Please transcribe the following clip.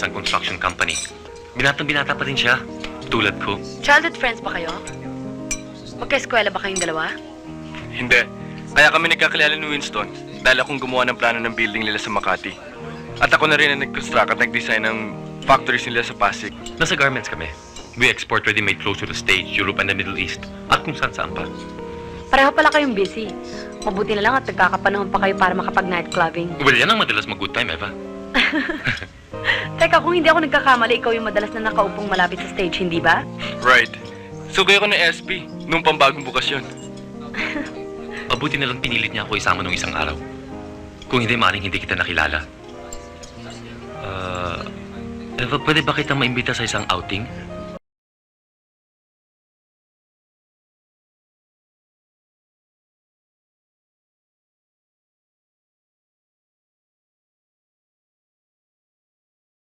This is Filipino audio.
isang construction company. Binatang-binata pa rin siya. Tulad ko. Childhood friends ba kayo? Magka-eskwela ba kayong dalawa? Hindi. Kaya kami nagkakilala ni Winston dahil akong gumawa ng plano ng building nila sa Makati. At ako na rin ang nag-construct at nag-design ng factories nila sa Pasig. Nasa garments kami. We export ready-made clothes to the States, Europe, and the Middle East. At kung saan-saan pa. Pareho pala kayong busy. Mabuti na lang at nagkakapanahon pa kayo para makapag-night clubbing. Well, yan ang madalas mag-good time, Eva. Teka, kung hindi ako nagkakamali, ikaw yung madalas na nakaupong malapit sa stage, hindi ba? Right. Sugay ako ng SB nung pambagong bukasyon. Mabuti na lang pinilit niya ako isama nung isang araw. Kung hindi, maaaring hindi kita nakilala. Eva, pwede ba kitang maimbita sa isang outing?